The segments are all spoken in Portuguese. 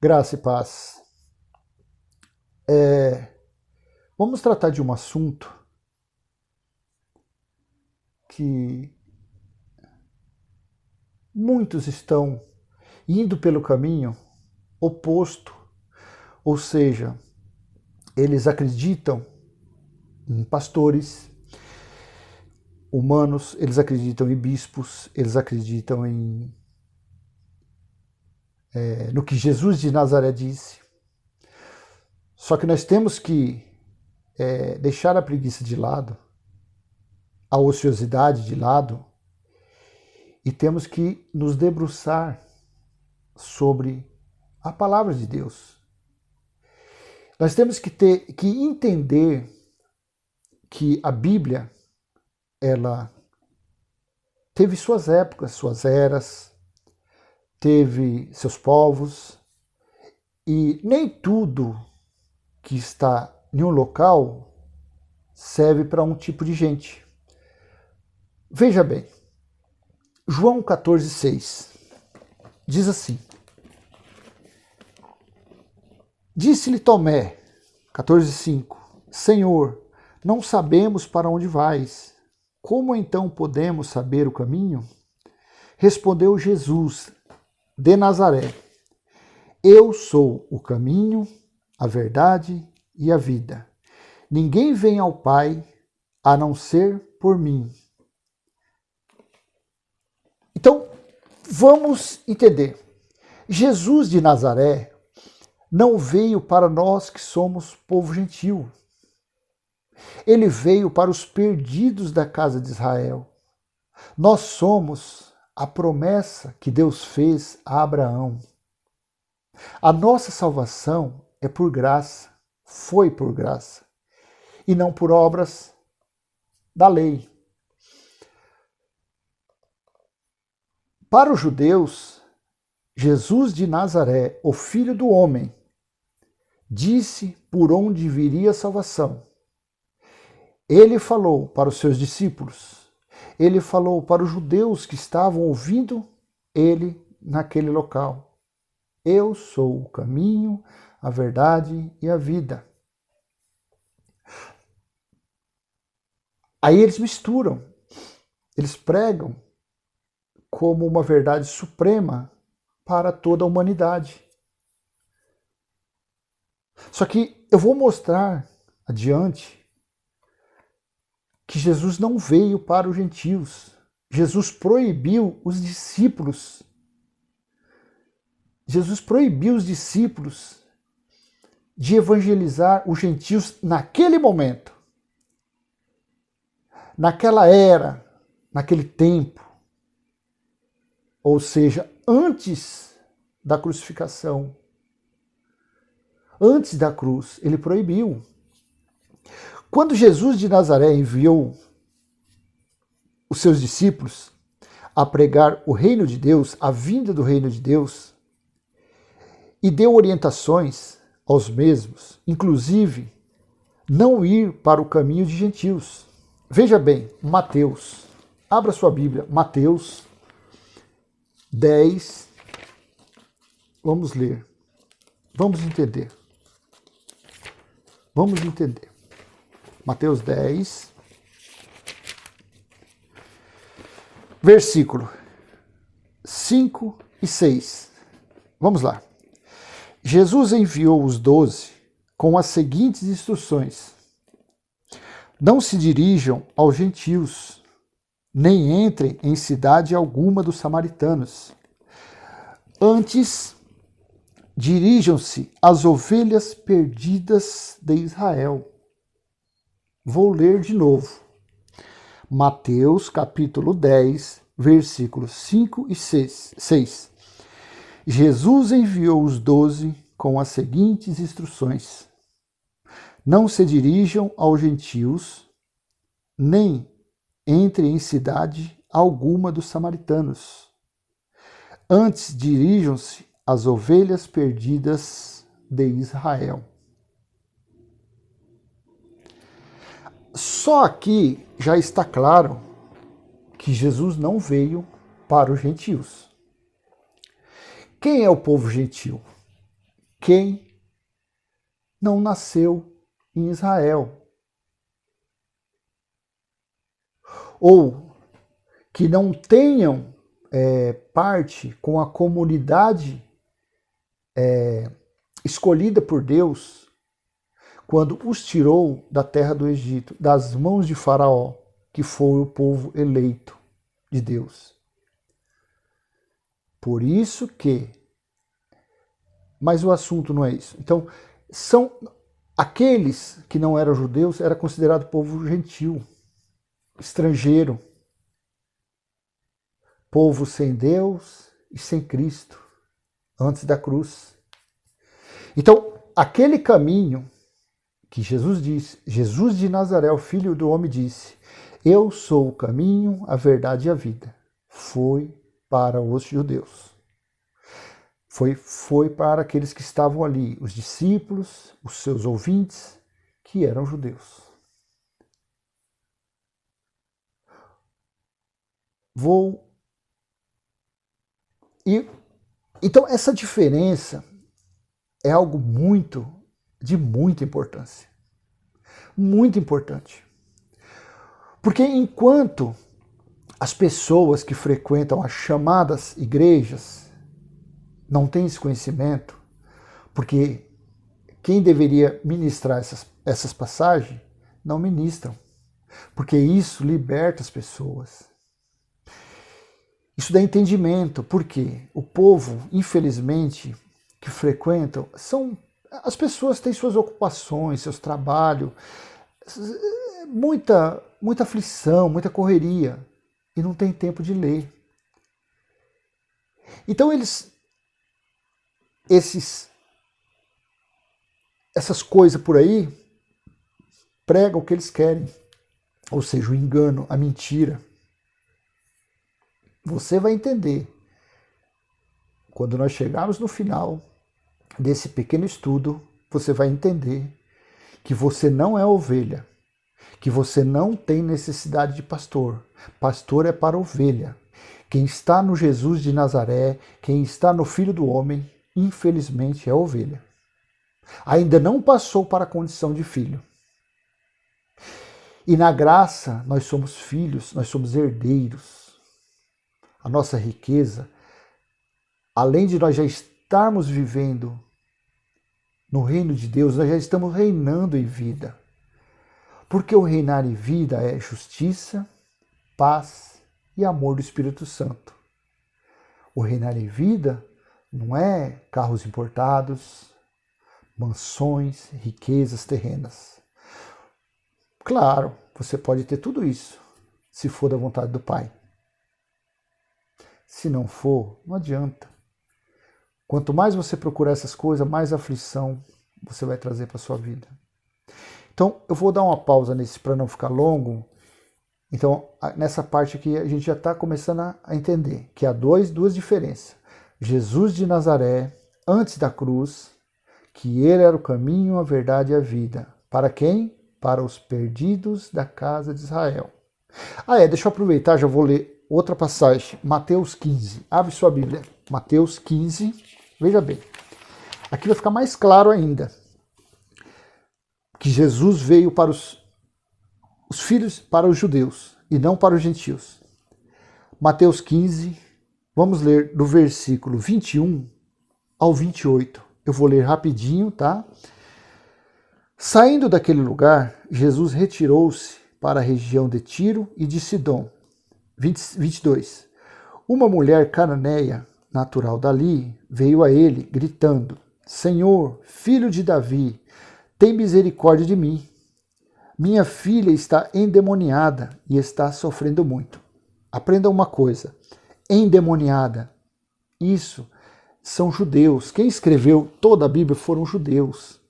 Graça e paz. Vamos tratar de um assunto que muitos estão indo pelo caminho oposto, ou seja, eles acreditam em pastores humanos, eles acreditam em bispos, eles acreditam no que Jesus de Nazaré disse. Só que nós temos que deixar a preguiça de lado, a ociosidade de lado, e temos que nos debruçar sobre a palavra de Deus. Nós temos que entender que a Bíblia, ela teve suas épocas, suas eras, teve seus povos, e nem tudo que está em um local serve para um tipo de gente. Veja bem, João 14,6 diz assim: Disse-lhe Tomé, 14,5: Senhor, não sabemos para onde vais. Como então podemos saber o caminho? Respondeu Jesus de Nazaré: Eu sou o caminho, a verdade e a vida. Ninguém vem ao Pai a não ser por mim. Então, vamos entender. Jesus de Nazaré não veio para nós que somos povo gentil. Ele veio para os perdidos da casa de Israel. Nós somos a promessa que Deus fez a Abraão. A nossa salvação é por graça, foi por graça, e não por obras da lei. Para os judeus, Jesus de Nazaré, o Filho do Homem, disse por onde viria a salvação. Ele falou para os seus discípulos, ele falou para os judeus que estavam ouvindo ele naquele local. Eu sou o caminho, a verdade e a vida. Aí eles misturam, eles pregam como uma verdade suprema para toda a humanidade. Só que eu vou mostrar adiante que Jesus não veio para os gentios. Jesus proibiu os discípulos. Jesus proibiu os discípulos de evangelizar os gentios naquele momento, naquela era, naquele tempo. Ou seja, antes da crucificação, antes da cruz, ele proibiu. Quando Jesus de Nazaré enviou os seus discípulos a pregar o reino de Deus, a vinda do reino de Deus, e deu orientações aos mesmos, inclusive não ir para o caminho de gentios. Veja bem, Mateus, abra sua Bíblia, Mateus 10, vamos ler, vamos entender. Mateus 10, versículo 5 e 6. Vamos lá. Jesus enviou os 12 com as seguintes instruções: Não se dirijam aos gentios, nem entrem em cidade alguma dos samaritanos. Antes, dirijam-se às ovelhas perdidas de Israel. Vou ler de novo. Mateus capítulo 10, versículos 5 e 6. Jesus enviou os 12 com as seguintes instruções: Não se dirijam aos gentios, nem entrem em cidade alguma dos samaritanos. Antes, dirijam-se às ovelhas perdidas de Israel. Só aqui já está claro que Jesus não veio para os gentios. Quem é o povo gentil? quem não nasceu em Israel, ou que não tenham parte com a comunidade escolhida por Deus quando os tirou da terra do Egito, das mãos de Faraó, que foi o povo eleito de Deus. Por isso que... Mas o assunto não é isso. Então, são aqueles que não eram judeus, era considerado povo gentil, estrangeiro, povo sem Deus e sem Cristo, antes da cruz. Então, aquele caminho que Jesus disse, Jesus de Nazaré, o Filho do Homem, disse: eu sou o caminho, a verdade e a vida. Foi para os judeus. Foi para aqueles que estavam ali, os discípulos, os seus ouvintes, que eram judeus. Então, essa diferença é algo de muita importância. Muito importante. Porque enquanto as pessoas que frequentam as chamadas igrejas não têm esse conhecimento, porque quem deveria ministrar essas passagens não ministram, porque isso liberta as pessoas. Isso dá entendimento, porque o povo, infelizmente, que frequentam, as pessoas têm suas ocupações, seus trabalhos, muita aflição, muita correria, e não tem tempo de ler. Então essas coisas por aí pregam o que eles querem, ou seja, o engano, a mentira. Você vai entender quando nós chegarmos no final desse pequeno estudo. Você vai entender que você não é ovelha, que você não tem necessidade de pastor. Pastor é para ovelha. Quem está no Jesus de Nazaré, quem está no Filho do Homem, infelizmente é ovelha. Ainda não passou para a condição de filho. E na graça nós somos filhos, nós somos herdeiros. A nossa riqueza, além de nós já estarmos vivendo no reino de Deus, nós já estamos reinando em vida. Porque o reinar em vida é justiça, paz e amor do Espírito Santo. O reinar em vida não é carros importados, mansões, riquezas terrenas. Claro, você pode ter tudo isso, se for da vontade do Pai. Se não for, não adianta. Quanto mais você procurar essas coisas, mais aflição você vai trazer para a sua vida. Então, eu vou dar uma pausa nesse para não ficar longo. Então, nessa parte aqui, a gente já está começando a entender que há duas diferenças. Jesus de Nazaré, antes da cruz, que ele era o caminho, a verdade e a vida. Para quem? Para os perdidos da casa de Israel. Deixa eu aproveitar, já vou ler outra passagem, Mateus 15. Abre sua Bíblia, Mateus 15. Veja bem, aqui vai ficar mais claro ainda que Jesus veio para os filhos, para os judeus e não para os gentios. Mateus 15, vamos ler do versículo 21 ao 28. Eu vou ler rapidinho, tá? Saindo daquele lugar, Jesus retirou-se para a região de Tiro e de Sidom. 22. Uma mulher cananeia, natural dali, veio a ele, gritando: Senhor, filho de Davi, tem misericórdia de mim. Minha filha está endemoniada e está sofrendo muito. Aprenda uma coisa: endemoniada, isso são judeus. Quem escreveu toda a Bíblia foram judeus.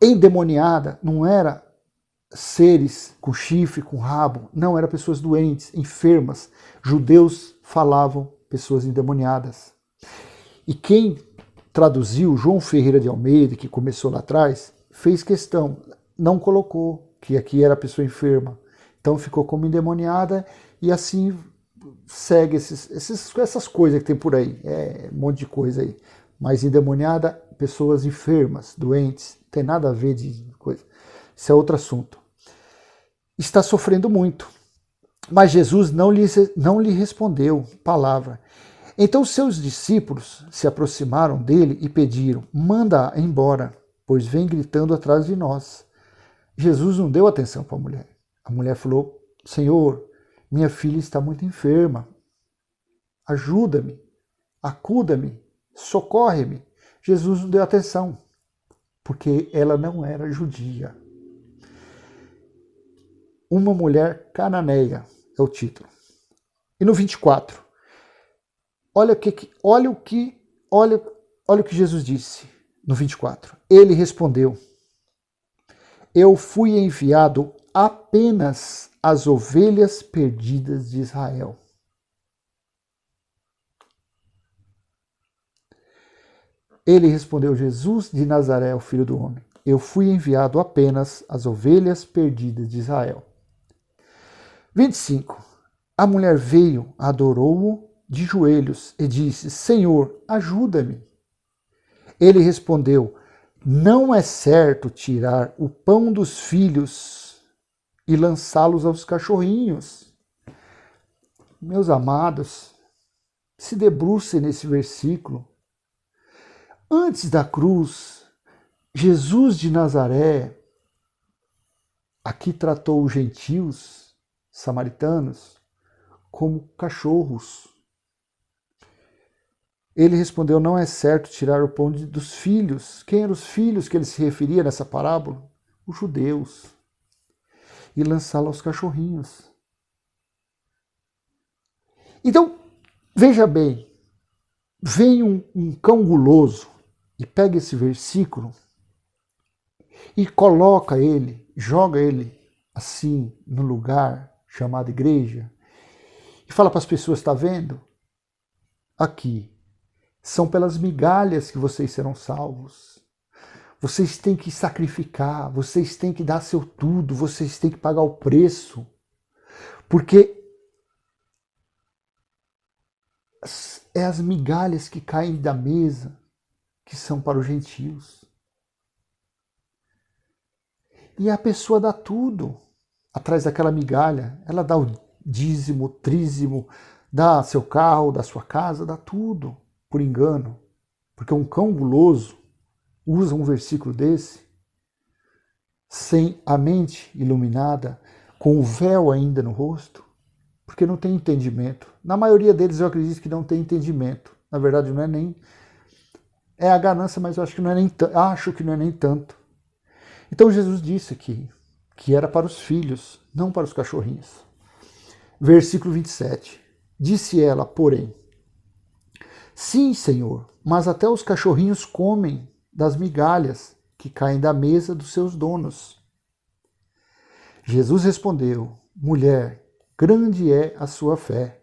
Endemoniada não era seres com chifre, com rabo, não, eram pessoas doentes, enfermas. Judeus falavam pessoas endemoniadas. E quem traduziu, João Ferreira de Almeida, que começou lá atrás, fez questão, não colocou que aqui era pessoa enferma. Então ficou como endemoniada e assim segue essas coisas que tem por aí. Um monte de coisa aí. Mas endemoniada, pessoas enfermas, doentes, não tem nada a ver de coisa. Isso é outro assunto. Está sofrendo muito. Mas Jesus não lhe respondeu palavra. Então seus discípulos se aproximaram dele e pediram: manda-a embora, pois vem gritando atrás de nós. Jesus não deu atenção para a mulher. A mulher falou: Senhor, minha filha está muito enferma. Ajuda-me, acuda-me, socorre-me. Jesus não deu atenção, porque ela não era judia. Uma mulher cananeia é o título. E no 24, olha o que Jesus disse no 24. Ele respondeu: eu fui enviado apenas às ovelhas perdidas de Israel. Ele respondeu: Jesus de Nazaré, o Filho do Homem. Eu fui enviado apenas às ovelhas perdidas de Israel. 25. A mulher veio, adorou-o de joelhos e disse: Senhor, ajuda-me. Ele respondeu: não é certo tirar o pão dos filhos e lançá-los aos cachorrinhos. Meus amados, se debrucem nesse versículo. Antes da cruz, Jesus de Nazaré aqui tratou os gentios, samaritanos, como cachorros. Ele respondeu: não é certo tirar o pão dos filhos. Quem eram os filhos que ele se referia nessa parábola? Os judeus. E lançá-lo aos cachorrinhos. Então, veja bem, vem um cão guloso e pega esse versículo e coloca ele, joga ele assim no lugar chamado igreja e fala para as pessoas: está vendo? Aqui, são pelas migalhas que vocês serão salvos. Vocês têm que sacrificar, vocês têm que dar seu tudo, vocês têm que pagar o preço. Porque é as migalhas que caem da mesa que são para os gentios. E a pessoa dá tudo atrás daquela migalha. Ela dá o dízimo, trízimo, dá seu carro, dá sua casa, dá tudo por engano. Porque um cão guloso usa um versículo desse sem a mente iluminada, com o véu ainda no rosto, porque não tem entendimento. Na maioria deles eu acredito que não tem entendimento. Na verdade não é nem... É a ganância, mas eu acho que não é nem tanto. Então Jesus disse aqui que era para os filhos, não para os cachorrinhos. Versículo 27. Disse ela, porém: sim, Senhor, mas até os cachorrinhos comem das migalhas que caem da mesa dos seus donos. Jesus respondeu: mulher, grande é a sua fé.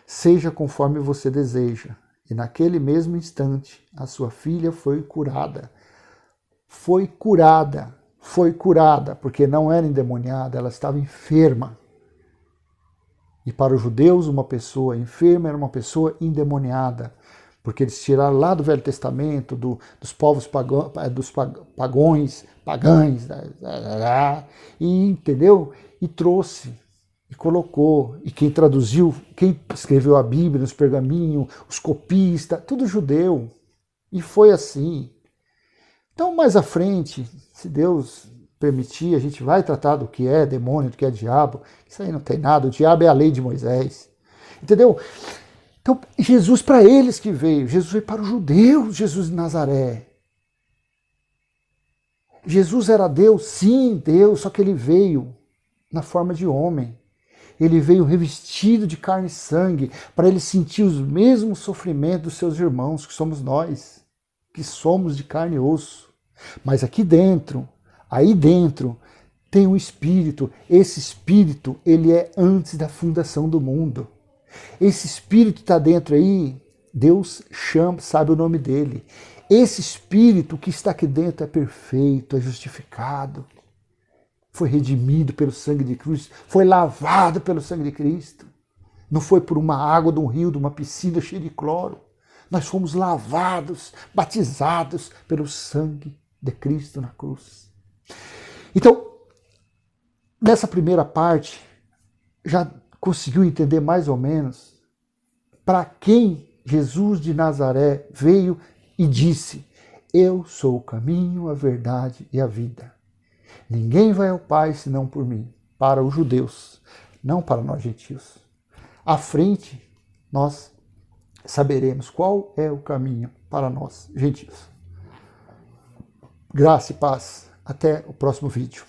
Seja conforme você deseja. E naquele mesmo instante, a sua filha foi curada. Foi curada, porque não era endemoniada, ela estava enferma. E para os judeus, uma pessoa enferma era uma pessoa endemoniada, porque eles tiraram lá do Velho Testamento, dos povos pagães, e entendeu? E trouxe, e colocou, e quem traduziu, quem escreveu a Bíblia nos pergaminhos, os copistas, tudo judeu. E foi assim. Então, mais à frente, se Deus permitir, a gente vai tratar do que é demônio, do que é diabo. Isso aí não tem nada, o diabo é a lei de Moisés. Entendeu? Então, Jesus para eles que veio, Jesus veio para os judeus, Jesus de Nazaré. Jesus era Deus, sim, Deus, só que ele veio na forma de homem. Ele veio revestido de carne e sangue para ele sentir os mesmos sofrimentos dos seus irmãos, que somos nós, que somos de carne e osso. Mas aqui dentro, aí dentro, tem um espírito. Esse espírito, ele é antes da fundação do mundo. Esse espírito está dentro aí, Deus chama, sabe o nome dele. Esse espírito que está aqui dentro é perfeito, é justificado, foi redimido pelo sangue de Cristo, foi lavado pelo sangue de Cristo. Não foi por uma água de um rio, de uma piscina cheia de cloro. Nós fomos lavados, batizados pelo sangue de Cristo na cruz. Então, nessa primeira parte, já conseguiu entender mais ou menos para quem Jesus de Nazaré veio e disse: eu sou o caminho, a verdade e a vida. Ninguém vai ao Pai senão por mim, para os judeus, não para nós gentios. À frente, nós saberemos qual é o caminho para nós gentios. Graça e paz. Até o próximo vídeo.